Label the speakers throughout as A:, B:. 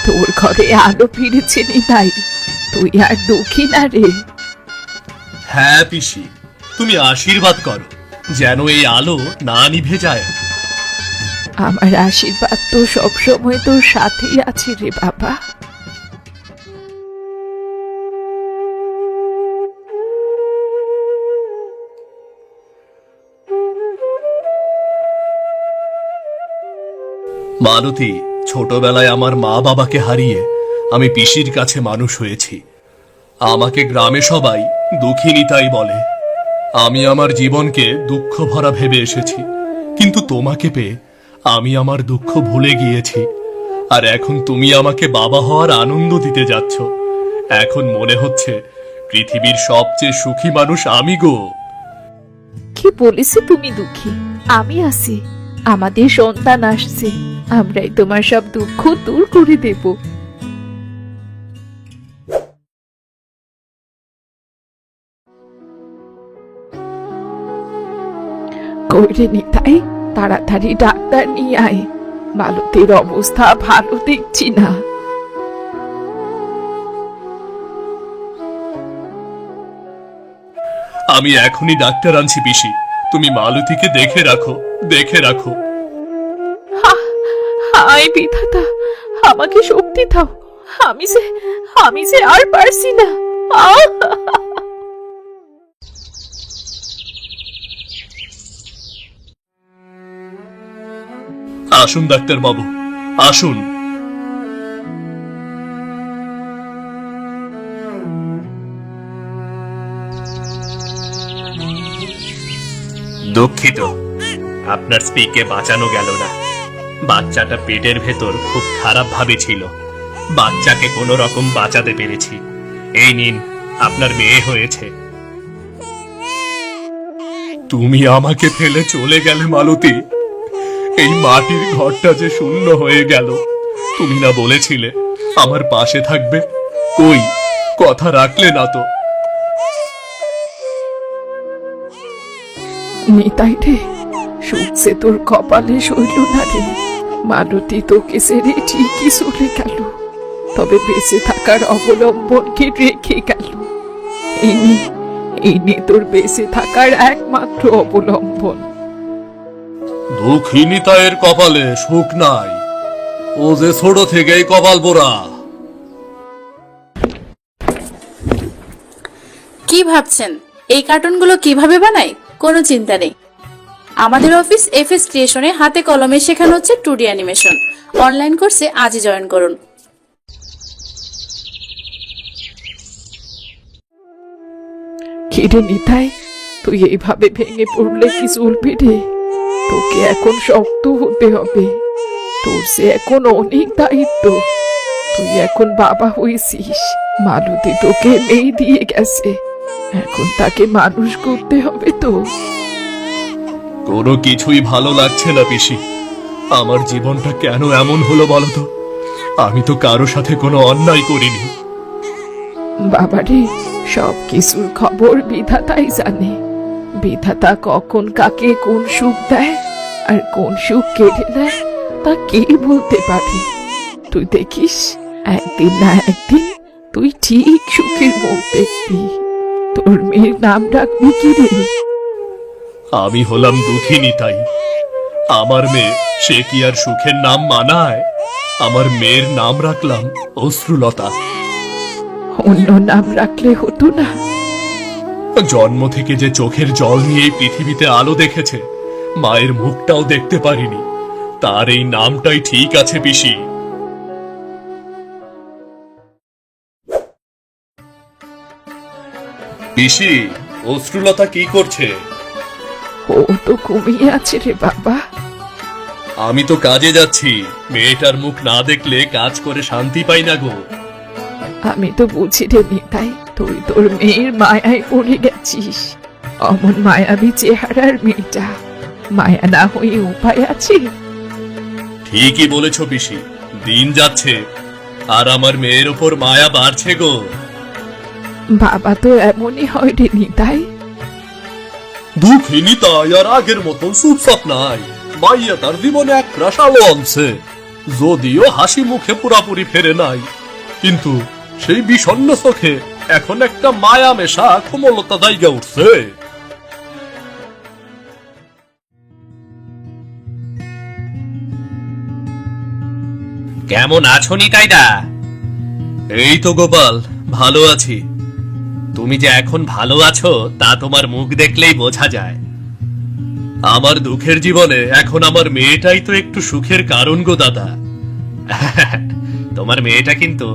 A: তোর ঘরে আলো ফিরেছে নিতাই, তুই আর দুঃখী না রে।
B: হ্যাঁ পিসি, তুমি আশীর্বাদ করো যেন এই আলো না নিভে যায়।
A: আমার আশীর্বাদ তো সবসময় তোর সাথেই আছে রে বাবা।
B: মালতী, ছোটবেলায় আমার মা বাবাকে হারিয়ে আমি পিসির কাছে মানুষ হয়েছি। আমাকে গ্রামে সবাই দুঃখী নিতাই বলে। আমি আমার জীবনকে দুঃখ ভরা ভেবে এসেছি, কিন্তু তোমাকে পেয়ে আমি আমার দুঃখ ভুলে গিয়েছি। আর এখন তুমি আমাকে বাবা হওয়ার আনন্দ দিতে যাচ্ছ। এখন মনে হচ্ছে পৃথিবীর সবচেয়ে সুখী মানুষ আমি গো।
A: কি বলেছি তুমি দুঃখী? আমি আছি, আমাদের সন্তান আসছে, আমরাই তোমার সব দুঃখ দূর করে দেব। কইরে নিতাই, তাড়াতাড়ি ডাক্তার নিয়ে আয়, মালতীর অবস্থা ভালো দেখছি না।
B: আমি এখনই ডাক্তার আনছি পিসি, তুমি মালতীকে দেখে রাখো, দেখে রাখো।
A: হায় বিধাতা, আমাকে শক্তি দাও, আমি যে আর পারছি না।
B: আসুন ডাক্তার বাবু, আসুন। দুঃখিত, আপনার স্ত্রীকে বাঁচানো গেল না। বাচ্চাটা পেটের ভেতর খুব খারাপ ভাবে ছিল, বাচ্চাকে কোনো রকম বাঁচাতে পেরেছি। এই নিন, আপনার মেয়ে হয়েছে। তুমি আমাকে ফেলে চলে গেলে মালতী, এই মাটির ঘরটা যে শূন্য হয়ে গেল। তুমি না বলেছিলে আমার পাশে থাকবে, কই কথা রাখলে না তো।
A: নিতাই রে, সুখ সে তোর কপালে সইল না রে। মালতী তোকে ছেড়ে ঠিকই চলে গেল, তবে বেঁচে থাকার অবলম্বনকে রেখে গেল। এই নে তোর বেঁচে থাকার একমাত্র অবলম্বন।
B: দুঃখিনী তায়ের কপালে সুখ নাই, ও যে ছোট থেকেই কপাল পোড়া।
C: কি ভাবছেন এই কার্টুনগুলো কিভাবে বানাই? কোনো চিন্তা নেই, আমাদের অফিস এফএস ক্রিয়েশনে হাতে কলমে শেখানো হচ্ছে 2D অ্যানিমেশন। অনলাইন কোর্সে আজই জয়েন করুন।
A: কিরে নিতাই, তুই এইভাবে ভেঙে পড়লে কি চলবে রে? তোকে এখন শক্ত হতে হবে, তোর সে এখন অনেক দায়িত্ব। তুই এখন বাবা হয়েছিস, মালতী তোকে মেয়ে দিয়ে গেছে, এখন তাকে মানুষ করতে হবে তো।
B: কোনো কিছুই ভালো লাগছে না পিসি, আমার জীবনটা কেন এমন হলো বলো তো? আমি তো কারো সাথে কোনো অন্যায় করিনি।
A: বাবারে, সব কিছুর খবর বিধাতাই জানে। বিধাতা কখন কাকে কোন সুখ দেয় আর কোন সুখ কেড়ে নেয় তা কে বলতে পারে। তুই দেখিস, একদিন না একদিন তুই ঠিক সুখের মুখ দেখবি। তোর মেয়ের নাম রাখবি কি রে?
B: আমি হলাম দুঃখী নিতাই, আমার মেয়ে, সে কি আর সুখের নাম মানায়? আমার মেয়ের নাম রাখলাম অশ্রুলতা।
A: অন্য নাম রাখলে হতো না?
B: জন্ম থেকে যে চোখের জল নিয়ে পৃথিবীতে আলো দেখেছে, মায়ের মুখটাও দেখতে পারিনি, তার এই নামটাই ঠিক আছে পিসি। পিসি, অশ্রুলতা কি করছে?
A: ও তো ঘুমিয়ে আছে রে বাবা।
B: আমি তো কাজে যাচ্ছি, মেয়েটার মুখ না দেখলে কাজ করে শান্তি পাই না গো।
A: আমি তো বুঝি রে নিতাই, তুই তোর মেয়ের মায়ায় পড়ে গেছিস। অমন মায়াবী চেহারার মেয়েটা, মায়া না হয়ে উপায় আছে?
B: ঠিকই বলেছ পিসি, দিন যাচ্ছে আর আমার মেয়ের ওপর মায়া বাড়ছে গো।
A: বাবা তো এমনই হয় রে নিতাই।
B: দুঃখিনী তাই আর আগের মতন চুপচাপ নাই, মাইয়া তার জীবনে এক রাশালো আনছে। যদিও হাসি মুখে পুরাপুরি ফেরে নাই, কিন্তু সেই বিষণ্ণ চোখে এখন একটা মায়া মেশা কোমলতা জায়গা উঠছে। কেমন আছো নিতাইদা? এই তো গোপাল, ভালো আছি। তুমি যে এখন ভালো আছো তা তোমার মুখ দেখলেই বোঝা যায়। আমার দুঃখের জীবনে এখন আমার মেয়েটাই তো একটু সুখের কারণ গো দাদা। তোমার মেয়েটা কিন্তু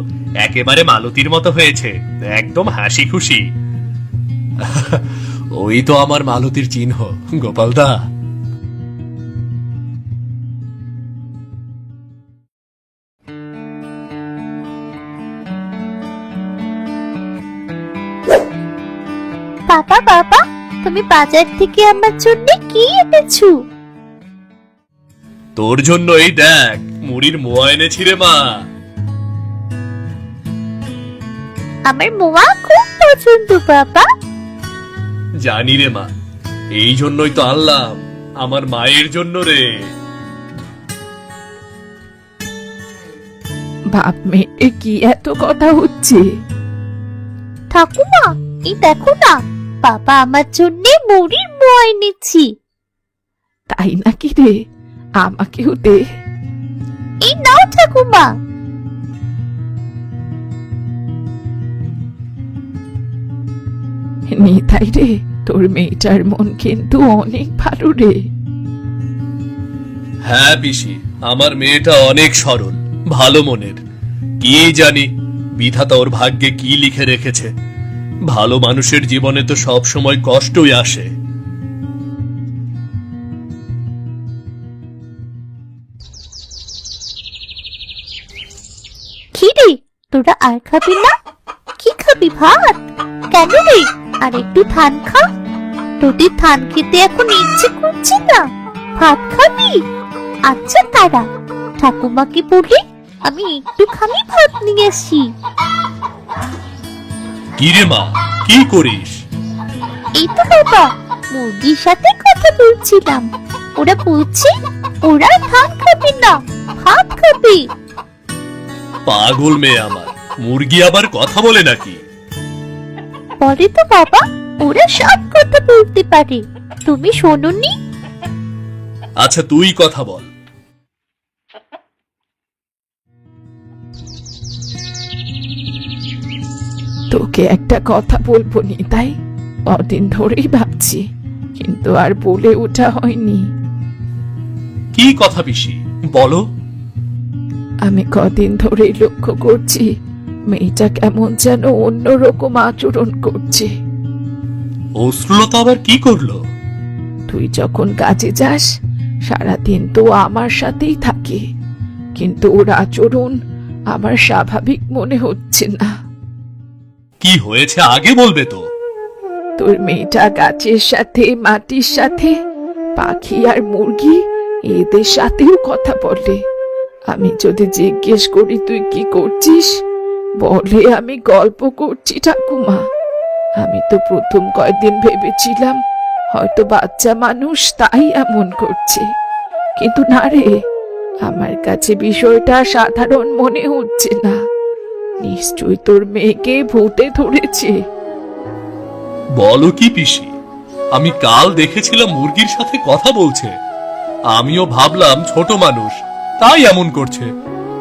B: একেবারে মালতীর মতো হয়েছে, একদম হাসি খুশি। ওই তো আমার মালতীর চিহ্ন গোপালদা।
D: বাবা বাবা, তুমি বাজার থেকে আমার জন্য কি এনেছো?
B: তোর জন্য এই দেখ, মুড়ির মোয়া এনেছি রে মা।
D: আমার মোয়া খুব পছন্দ বাবা।
B: জানি রে মা, এই জন্যই তো আনলাম, আমার মায়ের জন্য রে।
A: বাপ মেয়ে কি এত কথা হচ্ছে?
D: ঠাকুমা, এই দেখো না, বাবা আমার জন্য মুড়ির মোয়া এনেছি।
A: তাই নাকি রে? আমাকেও দে।
D: এই নাও ঠাকুমা।
A: নিতাই রে, তোর মেয়েটার মন কিন্তু অনেক ভালো রে।
B: হ্যাঁ পিসি, আমার মেয়েটা অনেক সরল, ভালো মনের। কি জানি বিধাতা ওর ভাগ্যে কি লিখে রেখেছে। ভালো মানুষের জীবনে তো সব সময় কষ্টই আসে।
D: কি রে, তোরা আর খাবি না? কি খাবি, ভাত? কেন রে, আর একটু ধান খা। তোদের ধান খেতে এখন ইচ্ছে করছে না, ভাত খাবি? আচ্ছা তারা, ঠাকুমাকে বলে আমি একটুখানি ভাত নিয়ে আসি।
B: কি রে মা, কি করিস?
D: এই তো বাবা, মুরগির সাথে কথা বলছিলাম। ওরা বলছে ওরা ধান খাবে না, ভাত খাবে।
B: পাগল মেয়ে আমার, মুরগি আবার কথা বলে নাকি?
D: বলে তো বাবা, ওরা সব কথা বলতে পারে। তুমি শোনোনি?
B: আচ্ছা তুই কথা বল।
A: তোকে একটা কথা বলবো নিতাই, কদিন ধরেই ভাবছি, কিন্তু আর বলে ওঠা হয়নি।
B: কি কথা পিসি, বলো।
A: আমি কদিন ধরেই লক্ষ্য করছি মেয়েটা কেমন যেন অন্যরকম আচরণ করছে।
B: অশ্লীলতা আবার কি করলো?
A: তুই যখন কাজে যাস সারাদিন তো আমার সাথেই থাকে, কিন্তু ওর আচরণ আমার স্বাভাবিক মনে হচ্ছে না।
B: কি হয়েছে আগে বলবে তো।
A: তোর মেয়েটা গাছের সাথে, মাটির সাথে, পাখি আর মুরগি এদের সাথেও কথা বলে। আমি যদি জিজ্ঞেস করি তুই কি করছিস, বলে আমি গল্প করছি ঠাকুমা। আমি তো প্রথম কয়েকদিন ভেবেছিলাম হয়তো বাচ্চা মানুষ তাই এমন করছে, কিন্তু না রে, আমার কাছে বিষয়টা সাধারণ মনে হচ্ছে না। নিশ্চয়ই তোর মেয়েকে ভূতে ধরেছে।
B: বলো কি পিসি, আমি কাল দেখেছিলাম মুরগির সাথে কথা বলছে। আমিও ভাবলাম ছোট মানুষ তাই এমন করছে,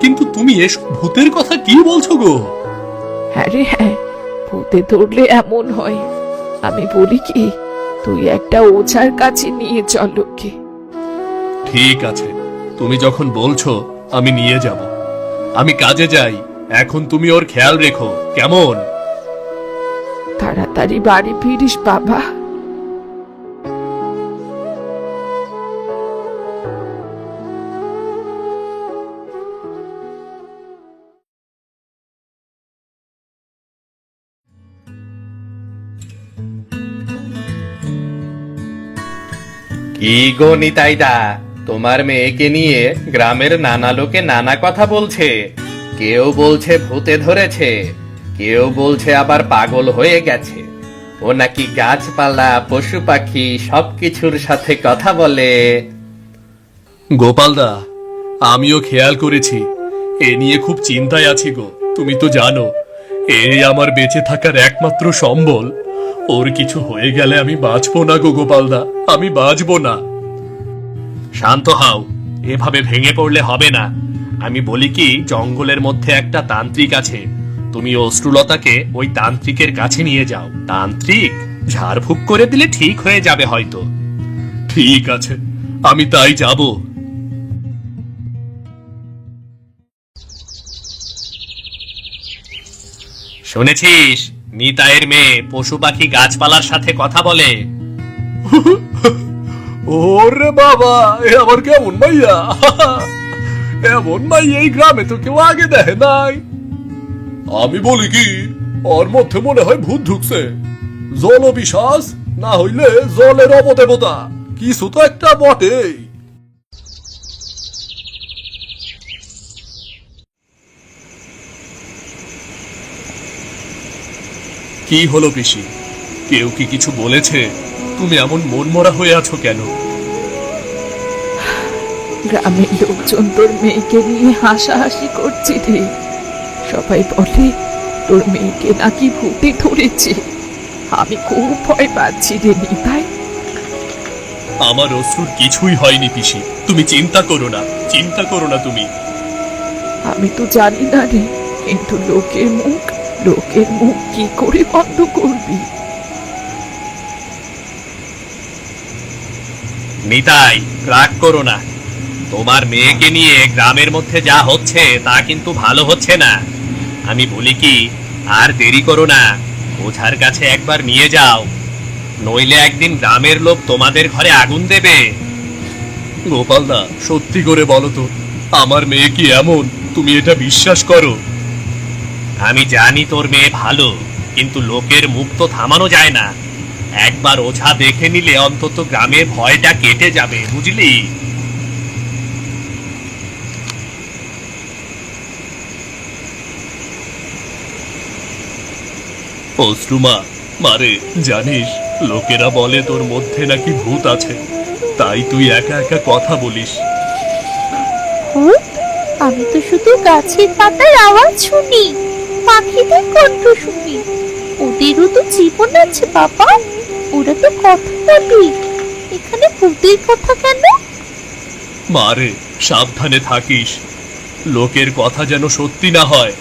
B: কিন্তু তুমি এসব ভূতের কথা কি বলছো গো?
A: হ্যাঁ রে হ্যাঁ, ভূতে ধরলে এমন হয়। আমি বলি কি, তুই একটা ওঝার কাছে নিয়ে চল ওকে।
B: ঠিক আছে, তুমি যখন বলছো আমি নিয়ে যাব। আমি কাজে যাই, এখন তুমি ওর খেয়াল রেখো কেমন?
A: তাড়াতাড়ি বাড়ি ফিরিস বাবা।
E: কি গো নিতাইদা, তোমার মেয়েকে নিয়ে গ্রামের নানা লোকে নানা কথা বলছে। কেউ বলছে ভূতে ধরেছে, কেউ বলছে আবার পাগল হয়ে গেছে। ও নাকি গাছপালা, পশু পাখি সবকিছুর সাথে কথা বলে।
B: গোপালদা, আমিও খেয়াল করেছি। এ নিয়ে খুব চিন্তায় আছি গো। তুমি তো জানো এই আমার বেঁচে থাকার একমাত্র সম্বল। ওর কিছু হয়ে গেলে আমি বাঁচবো না গো গোপালদা, আমি বাঁচবো না। শান্ত হও, এভাবে ভেঙে পড়লে হবে না। আমি বলি কি, জঙ্গলের মধ্যে একটা তান্ত্রিক আছে, তুমি অশ্রুলতাকে ওই তান্ত্রিকের কাছে নিয়ে যাও। তান্ত্রিক ঝাড়ফুঁক করে দিলে ঠিক হয়ে যাবে হয়তো। ঠিক আছে, আমি তাই যাব। শুনেছিস নিতাইয়ের মেয়ে পশু পাখি গাছপালার সাথে কথা বলে? ওরে বাবা, এ আবার কেমন মাইয়া! এমন মাইয়া এই গ্রামে তো কেউ আগে দেখে নাই। আমি বলি কি, ওর মধ্যে মনে হয় ভূত ঢুকছে। জল বিশ্বাস না হইলে জলের অবদেবতা কিছু তো একটা বটেই। কি হলো পিসি, কেউ কি কিছু বলেছে? তুমি এমন মনমরা হয়ে আছো কেন?
A: গ্রামের লোকজন তোর মেয়েকে নিয়ে হাসাহাসি করছে রে। সবাই বলে তোর মেয়েকে নাকি ভূতে ধরেছে। আমি খুব ভয় পাচ্ছি রে নিতাই।
B: আমার অশ্রুর কিছুই হয়নি পিসি, তুমি চিন্তা করো না, চিন্তা করো না তুমি।
A: আমি তো জানি না রে, কিন্তু লোকের মুখ কি করে বন্ধ করবি?
B: নিতাই, রাগ করো না। তোমার মেয়েকে নিয়ে গ্রামের মধ্যে যা হচ্ছে তা কিন্তু ভালো হচ্ছে না। আমি বলি কি, আর দেরি করো না, ওঝার কাছে একবার নিয়ে যাও, নইলে একদিন গ্রামের লোক তোমাদের ঘরে আগুন দেবে। গোপালদা, সত্যি করে বলো তো, আমার মেয়ে কি এমন? তুমি এটা বিশ্বাস করো? আমি জানি তোর মেয়ে ভালো, কিন্তু লোকের মুখ তো থামানো যায় না। একবার ওঝা দেখে নিলে অন্তত গ্রামের ভয়টা কেটে যাবে, বুঝলি? অশ্রুমা, মারে, জানিস লোকেরা বলে তোর মধ্যে নাকি ভূত আছে, তাই তুই একা একা কথা বলিস।
D: ভূত? আমি তো শুধু গাছের পাতার আওয়াজ শুনি, পাখিদের কণ্ঠ শুনি। ওদেরও তো জীবন আছে বাবা, ওরা তো কথা বলে। এখানে ভূতের কথা কেন?
B: মারে, সাবধানে থাকিস, লোকের কথা যেন সত্যি না হয়।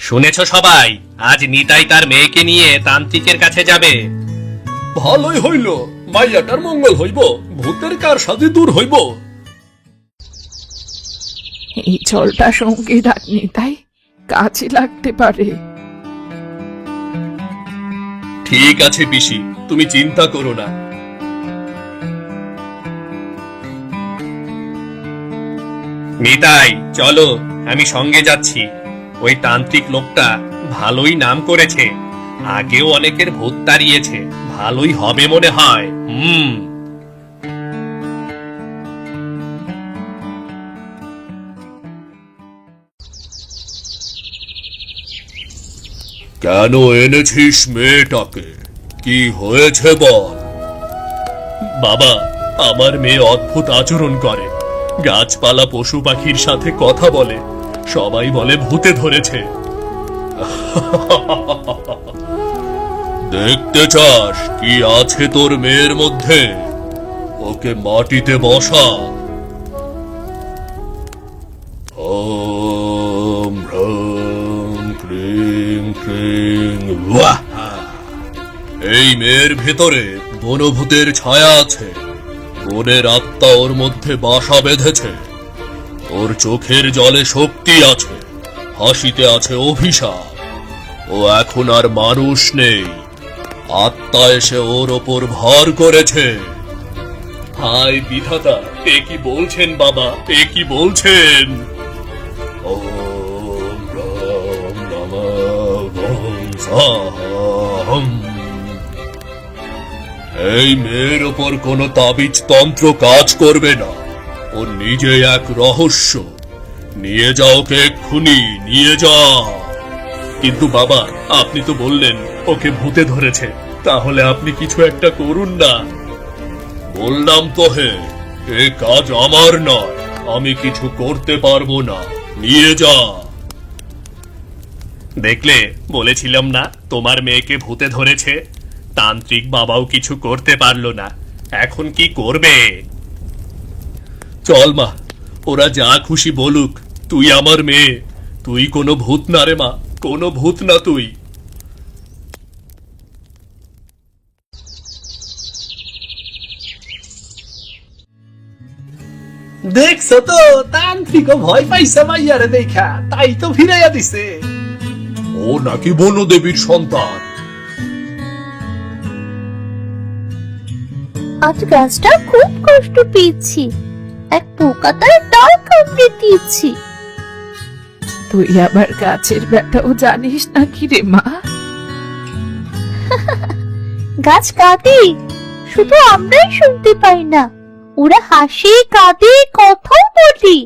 B: শুনেছ সবাই, আজ নিতাই তার মেয়েকে নিয়ে তান্ত্রিকের কাছে যাবে। ভালোই হইল, মাইয়াটার মঙ্গল হইব, ভূতের কার সাথে দূর হইব।
A: এই জলটা সঙ্গে রাখ নিতাই, কাজে লাগতে পারে।
B: ঠিক আছে পিসি, তুমি চিন্তা করো না। নিতাই, চলো, আমি সঙ্গে যাচ্ছি। ওই তান্ত্রিক লোকটা ভালোই নাম করেছে, আগেও অনেকের ভূত তাড়িয়েছে, ভালোই হবে মনে হয়। কেন এনেছিস মেয়েটাকে? কি হয়েছে বল। বাবা, আমার মেয়ে অদ্ভুত আচরণ করে, গাছপালা পশু পাখির সাথে কথা বলে, সবাই বলে ভূতে ধরেছে। দেখতে চাস কি আছে তোর মেয়ের মধ্যে? ওকে মাটিতে বসা। ওম হ্রম ক্রিং ক্রিং ওয়াহা। এই মেয়ের ভেতরে বনভূতের ছায়া আছে, বনের আত্মা ওর মধ্যে বাসা বেঁধেছে। ওর চোখের জলে শক্তি আছে, হাসিতে আছে অভিশাপ। ও এখন আর মানুষ নেই, আত্মা এসে ওর ওপর ভর করেছে। হায় বিধাতা, এ কি বলছেন বাবা, এ কি বলছেন? ওম রাম নমঃ ওম সাহম। এই মেয়ের ওপর কোনো তাবিজ তন্ত্র কাজ করবে না, ও নিজে এক রহস্য। নিয়ে যাও ওকে এক্ষুনি, নিয়ে যাও। কিন্তু বাবা, আপনি তো বললেন ওকে ভূতে ধরেছে, তাহলে আপনি কিছু একটা করুন না। বললাম তো হে, এ কাজ আমার নয়, আমি কিছু করতে পারবো না, নিয়ে যা। দেখলে, বলেছিলাম না তোমার মেয়েকে ভূতে ধরেছে। তান্ত্রিক বাবাও কিছু করতে পারলো না, এখন কি করবে? চল মা, ওরা যা খুশি বলুক, তুই আমার মেয়ে, তুই কোনো ভূত না রে মা, কোনো ভূত না তুই।
F: দেখছো তো, তান্ত্রিক ভয় পাইছে মাইয়ারে দেখা, তাই তো ফিরাইয়া দিছে।
B: ও নাকি বনদেবীর সন্তান।
D: আজ গাছটা খুব কষ্ট পেয়েছি, এক পোকা তার ডাল কামড়ে দিয়েছি।
A: তুই আবার গাছের ব্যথাও জানিস নাকি রে মা?
D: গাছ কাঁদে, শুধু আমরাই শুনতে পাই না, ওরা হাসে, কাঁদে, কথাও বলে।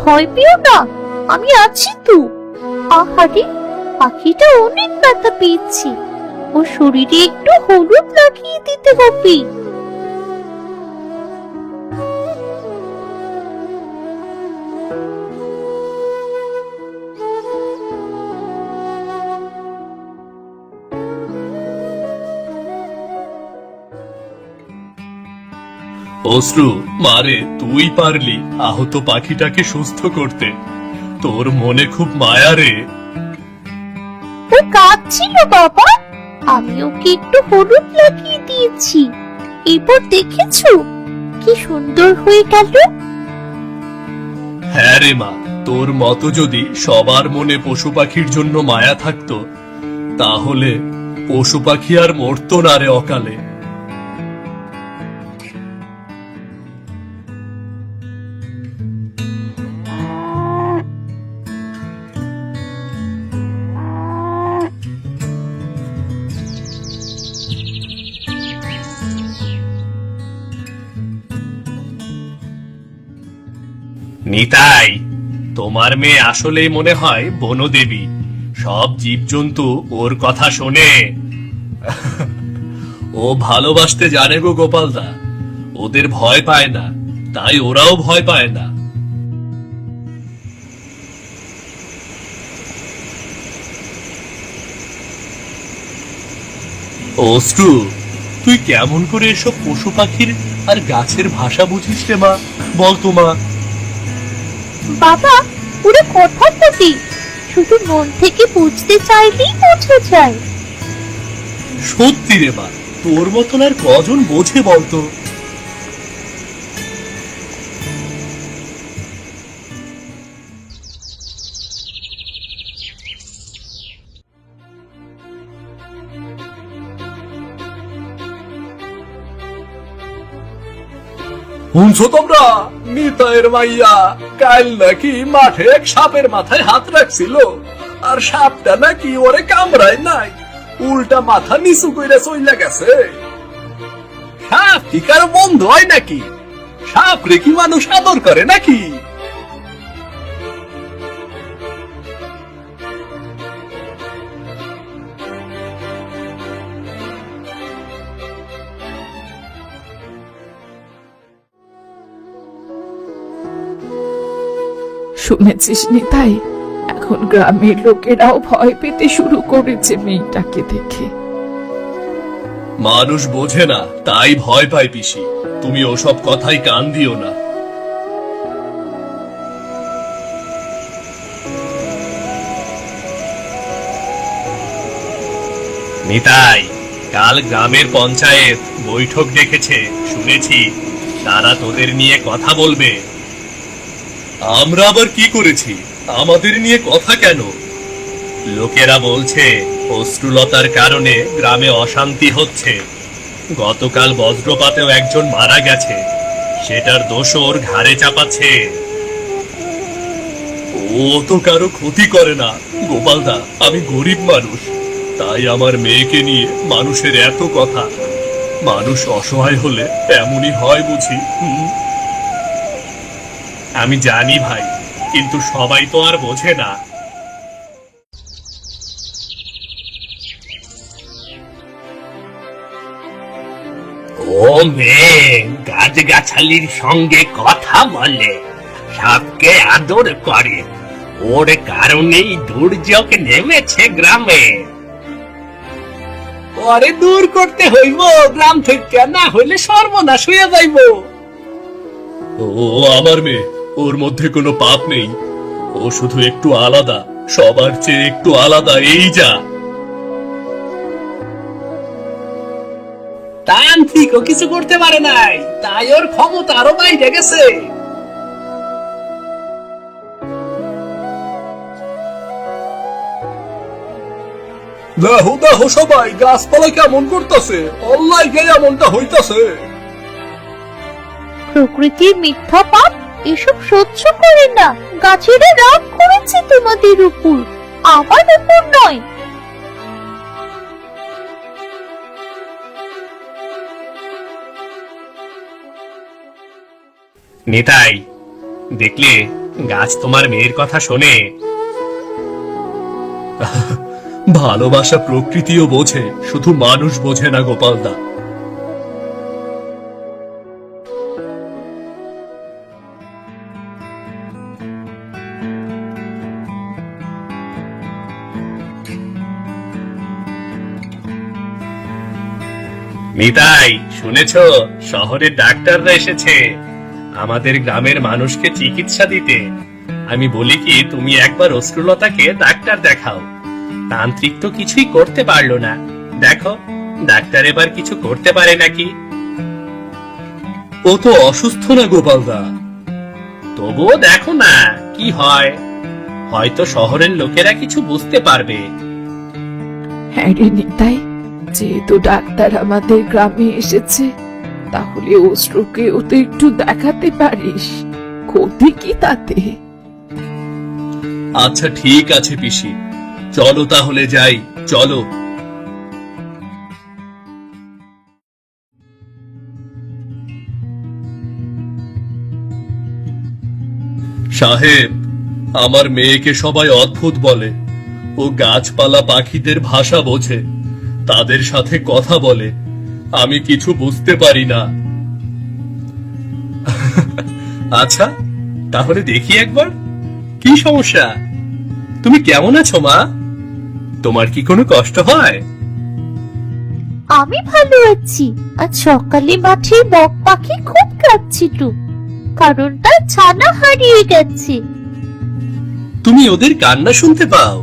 D: ভয় পেও না, আমি আছি তো। আহারে, পাখিটা অনেক ব্যথা পেয়েছে, ওর শরীরে একটু হলুদ লাগিয়ে দিতে হবে।
B: অশ্রু, মারে তুই পারলি আহত পাখিটাকে সুস্থ করতে। তোর মনে খুব মায়া রে।
D: ও কাঁদছিল বাবা, আমি ওকে একটু হলুদ লাগিয়ে দিয়েছি। এরপর দেখেছো কি সুন্দর হয়ে গেল।
B: হ্যাঁ রে মা, তোর মতো যদি সবার মনে পশু পাখির জন্য মায়া থাকতো, তাহলে পশু পাখি আর মরতো না রে অকালে। নিতাই, তোমার মেয়ে আসলেই মনে হয় বনদেবী। সব জীবজন্তু ওর কথা শোনে। ও ভালোবাসতে জানে গো গোপালদা, ওদের ভয় পায় না, তাই ওরাও ভয় পায় না। অশ্রু, তুই কেমন করে এসব পশু পাখির আর গাছের ভাষা বুঝিস রে মা, বল তো মা।
D: বাবা, ওরা কথা বলে, শুধু মন থেকে বুঝতে চাইলেই বোঝা যায়।
B: সত্যি রে মা, তোর মতন আর কজন বোঝে বলতো।
F: শুনছো তোমরা, নিতাইয়ের মাইয়া কাল নাকি মাঠে এক সাপের মাথায় হাত রাখছিল, আর সাপটা নাকি ওরে কামড়ায় নাই, উল্টা মাথা নিচু কইরা চইলা গেছে। সাপ কি কারো বন্ধু হয় নাকি? সাপ রে কি মানুষ আদর করে নাকি?
A: শুনেছিস নিতাই, এখন গ্রামের লোকেরাও ভয় পেতে শুরু করেছে মেয়েটাকে দেখে।
B: মানুষ বোঝে না, তাই ভয় পায় পিসি। তুমি ওসব কথাই কান দিও না। নিতাই, কাল গ্রামের পঞ্চায়েত বৈঠক ডেকেছে, শুনেছি তারা তোদের নিয়ে কথা বলবে। আমরা আবার কি করেছি? আমাদের নিয়ে কথা কেন? লোকেরা বলছে অশ্রুলতার কারণে গ্রামে অশান্তি হচ্ছে, গতকাল বজ্রপাতেও একজন মারা গেছে, সেটার দোষ ওর ঘাড়ে চাপাচ্ছে। ও তো কারো ক্ষতি করে না গোপালদা, আমি গরিব মানুষ, তাই আমার মেয়েকে নিয়ে মানুষের এত কথা। মানুষ অসহায় হলে এমনই হয় বুঝি। আমি জানি ভাই, কিন্তু সবাই তো আর বোঝে না।
G: ও মেয়ে গাছগাছালির সঙ্গে কথা বলে, সাপকে আদর করে, ওর কারণেই দুর্যোগ নেমেছে গ্রামে।
F: পরে দূর করতে হইব গ্রাম থেকে, না হইলে সর্বনাশ হইয়া যাইব।
B: ও আমার মেয়ে, ওর মধ্যে কোনো পাপ নেই, ও শুধু একটু আলাদা, সবার চেয়ে একটু আলাদা, এই যা।
F: তান্ত্রিকও কিছু করতে পারে নাই, তাই ওর ক্ষমতা আরো বাইরে গেছে। দেখো দেখো সবাই, গাছপালা কেমন করতেছে, অল্লাই গে এমনটা হইতাছে।
D: প্রকৃতির মিথ্যা পাপ এসব সহ্য করে না। গাছেরা রাগ করেছে তোমাদের উপর, আমার উপর নয়।
B: নিতাই, দেখলে গাছ তোমার মেয়ের কথা শোনে। ভালোবাসা প্রকৃতিও বোঝে, শুধু মানুষ বোঝে না গোপালদা। নিতাই, শুনেছ শহরের ডাক্তাররা এসেছে আমাদের গ্রামের মানুষকে চিকিৎসা দিতে। আমি বলি কি, তুমি একবার অশ্রুলতাকে ডাক্তার দেখাও। তান্ত্রিক তো কিছুই করতে পারলো না, দেখো ডাক্তার এবার কিছু করতে পারে নাকি। ও তো অসুস্থ না গোপালদা। তবুও দেখো না কি হয়, হয়তো শহরের লোকেরা কিছু বুঝতে পারবে।
A: হ্যাঁ রে নিতাই, যেহেতু ডাক্তার আমাদের গ্রামে এসেছে, তাহলে অশ্রুকেও তো একটু দেখাতে পারিস, ক্ষতি কি তাতে?
B: আচ্ছা ঠিক আছে পিসি, চলো তাহলে যাই, চলো। সাহেব, আমার মেয়েকে সবাই অদ্ভুত বলে। ও গাছপালা পাখিদের ভাষা বোঝে, তাদের সাথে কথা বলে, আমি কিছু বুঝতে পারি না। আচ্ছা তাহলে দেখি একবার, কি সমস্যা? তুমি কেমন আছো মা? তোমার কি কোনো কষ্ট হয়?
D: আমি ভালো আছি। আজ সকালে মাঠে বক পাখি খুব কাঁদছিল, কারণ তার ছানা হারিয়ে গেছে।
B: তুমি ওদের কান্না শুনতে পাও?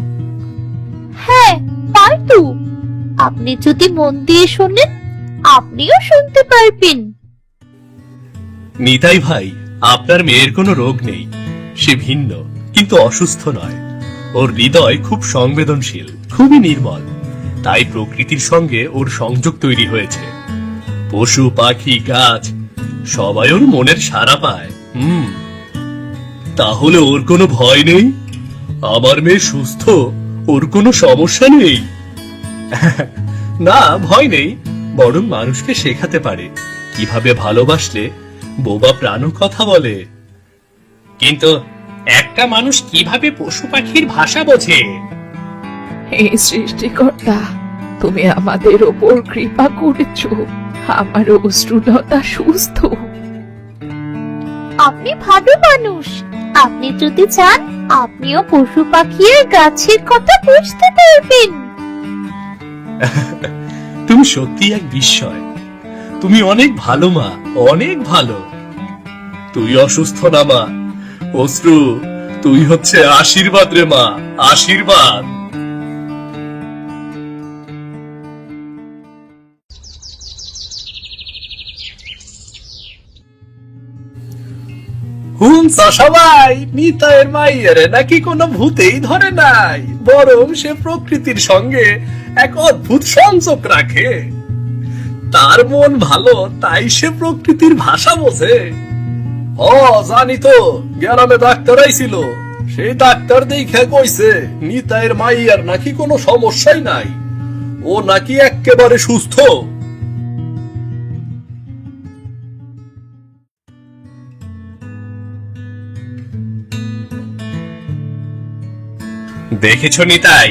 D: হ্যাঁ, পাই তো। আপনি যদি মন দিয়ে শোনেন, আপনিও শুনতে পারবেন।
B: নিতাই ভাই, আপনার মেয়ের কোনো রোগ নেই, সে ভিন্ন কিন্তু অসুস্থ নয়। ওর হৃদয় খুব সংবেদনশীল, খুবই নির্মল, তাই প্রকৃতির সঙ্গে ওর সংযোগ তৈরি হয়েছে। পশু পাখি গাছ সবাই ওর মনের সাড়া পায়। তাহলে ওর কোনো ভয় নেই? আমার মেয়ে সুস্থ, ওর কোনো সমস্যা নেই? না, ভয় নেই, বরং মানুষকে শেখাতে পারে কিভাবে ভালোবাসলে বোবা প্রাণও কথা বলে। কিন্তু একটা মানুষ কিভাবে পশু পাখির ভাষা বোঝে?
A: হে সৃষ্টিকর্তা, তুমি আমাদের ওপর কৃপা করেছ, আমার অশ্রুলতা সুস্থ।
D: আপনি ভালো মানুষ। আপনি যদি চান, আপনিও পশু পাখি আর গাছের কথা বুঝতে পারবেন।
B: তুমি সত্যি এক বিস্ময়। তুমি অনেক ভালো মা, অনেক ভালো। তুই অসুস্থ না মা, অশ্রু, তুই হচ্ছে আশীর্বাদ রে মা, আশীর্বাদ।
F: হুনসা সবাই, নিতাইয়ের মাইয়ের নাকি কোনো ভূতেই ধরে নাই, বরং সে প্রকৃতির সঙ্গে এক অদ্ভুত সংযোগ রাখে। তার মন ভালো তাই সে প্রকৃতির ভাষা বোঝে। ও জানি তো, গ্রামে ডাক্তার আইছিল, সেই ডাক্তার দেখে কইছে নিতাইয়ের মাইয়ার নাকি কোনো সমস্যাই নাই, ও নাকি এক্কেবারে সুস্থ।
B: দেখেছো নিতাই,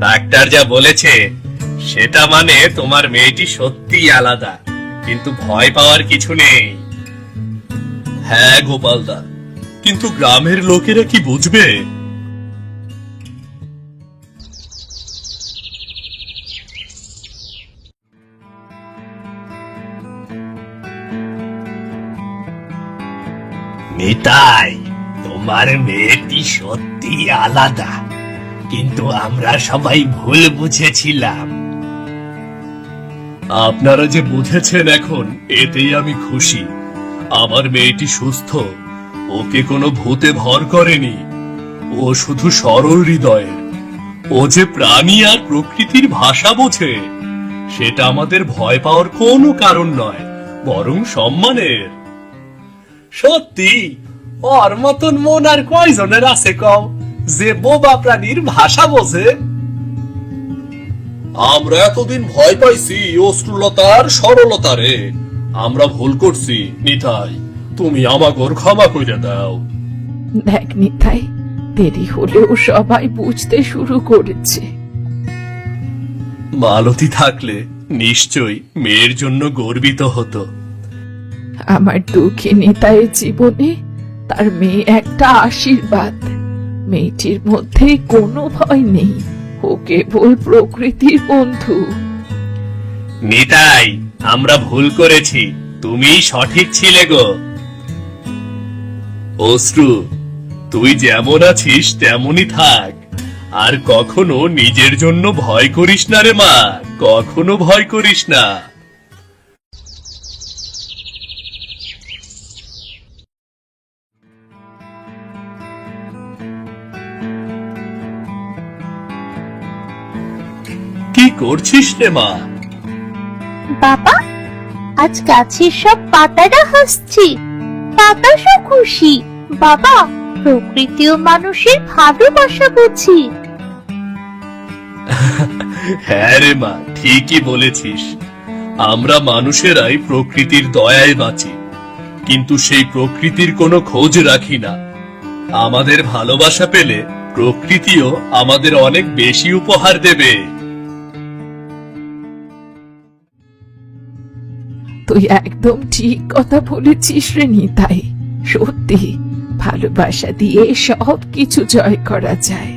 B: ডাক্তার যা বলেছে সেটা মানে তোমার মেয়েটি সত্যিই আলাদা, কিন্তু ভয় পাওয়ার কিছু নেই।
F: হ্যাঁ গোপালদা, কিন্তু গ্রামের লোকেরা কি বুঝবে?
G: নিতাই, তোমার মেয়েটি সত্যি আলাদা, কিন্তু আমরা সবাই ভুল বুঝেছিলাম।
F: আপনারা যে বুঝেছেন এখন, এতেই আমি খুশি। আমার মেয়েটি সুস্থ, ওকে কোনো ভূতে ভর করেনি, ও শুধু সরল হৃদয়ের। ও যে প্রাণী আর প্রকৃতির ভাষা বোঝে, সেটা আমাদের ভয় পাওয়ার কোনো কারণ নয়, বরং সম্মানের। সত্যি, ওর মতন মন আর কয়জনের আছে কও, যে বোবা প্রাণীর ভাষা বোঝে? আমরা এতদিন ভয় পাইছি অশ্রুলতার সরলতারে। আমরা ভুল করছি নিতাই, তুমি আমাগোর ক্ষমা কইরা দাও।
A: দেখ নিতাই, দেরি হলেও সবাই বুঝতে শুরু করেছে।
F: মালতী থাকলে নিশ্চয়ই মেয়ের জন্য গর্বিত হতো।
A: আমার দুঃখী নিতাইয়ের জীবনে তার মেয়ে একটা আশীর্বাদ। মেয়েটির মধ্যে কোনো ভয় নেই, ও কেবল প্রকৃতির বন্ধু।
B: নিতাই, আমরা ভুল করেছি, তুমি সঠিক ছিলে গো।
F: অশ্রু, তুই যেমন আছিস তেমনই থাক, আর কখনো নিজের জন্য ভয় করিস না রে মা, কখনো ভয় করিস না। কি করছিস রে মা?
D: বাবা, আজ গাছের সব পাতারা হাসছে, বাতাসও খুশি। বাবা, প্রকৃতি ও মানুষের ভালোবাসা বুঝি।
F: হ্যাঁ রে মা, ঠিকই বলেছিস। আমরা মানুষেরাই প্রকৃতির দয়ায় বাঁচি, কিন্তু সেই প্রকৃতির কোনো খোঁজ রাখি না। আমাদের ভালোবাসা পেলে প্রকৃতিও আমাদের অনেক বেশি উপহার দেবে।
A: তুই একদম ঠিক কথা বলেছিস রে নিতাই। সত্যি, ভালোবাসা দিয়ে সব কিছু জয় করা যায়।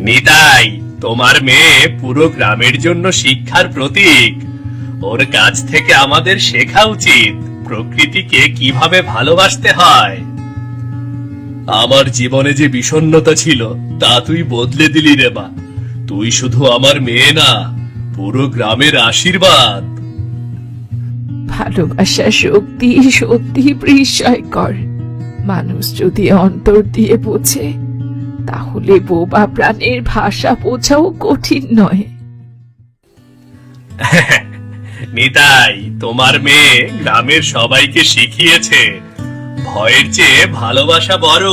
B: নিতাই, তোমার মেয়ে পুরো গ্রামের জন্য শিক্ষার প্রতীক। ওর কাছ থেকে আমাদের শেখা উচিত প্রকৃতিকে কিভাবে ভালোবাসতে হয়।
F: আমার জীবনে যে বিষণ্ণতা ছিল তা তুই বদলে দিলি রে মা। তুই শুধু আমার মেয়ে না, পুরো গ্রামের আশীর্বাদ।
A: ভালোবাসা শক্তি সত্যি বিস্ময়কর। মানুষ যদি অন্তর দিয়ে বোঝে, তাহলে বোবা প্রাণের ভাষা বোঝাও কঠিন নয়।
B: নিতাই, তোমার মেয়ে গ্রামের সবাইকে শিখিয়েছে ভয়ের চেয়ে ভালোবাসা বড়।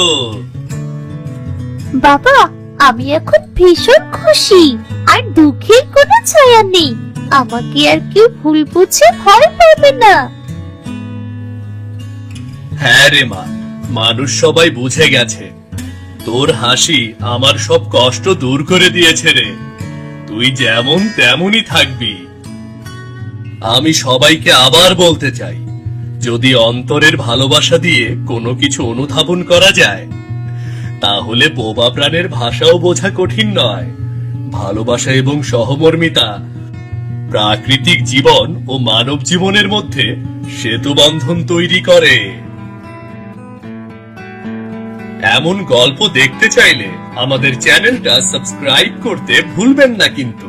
D: বাবা, আমি এখন ভীষণ খুশি, আর দুঃখের কোনো ছায়া নেই। আমাকে আর কেউ ভুল বুঝে ভয় পাবে না।
F: হ্যাঁ রে মা, মানুষ সবাই বুঝে গেছে। তোর হাসি আমার সব কষ্ট দূর করে দিয়েছে রে। তুই যেমন তেমনই থাকবি। আমি সবাইকে আবার বলতে চাই, যদি অন্তরের ভালোবাসা দিয়ে কোনো কিছু অনুধাবন করা যায়, তাহলে বোবা প্রাণের ভাষাও বোঝা কঠিন নয়। ভালোবাসা এবং সহমর্মিতা প্রাকৃতিক জীবন ও মানব জীবনের মধ্যে সেতু বন্ধন তৈরি করে। এমন গল্প দেখতে চাইলে আমাদের চ্যানেলটা সাবস্ক্রাইব করতে ভুলবেন না কিন্তু।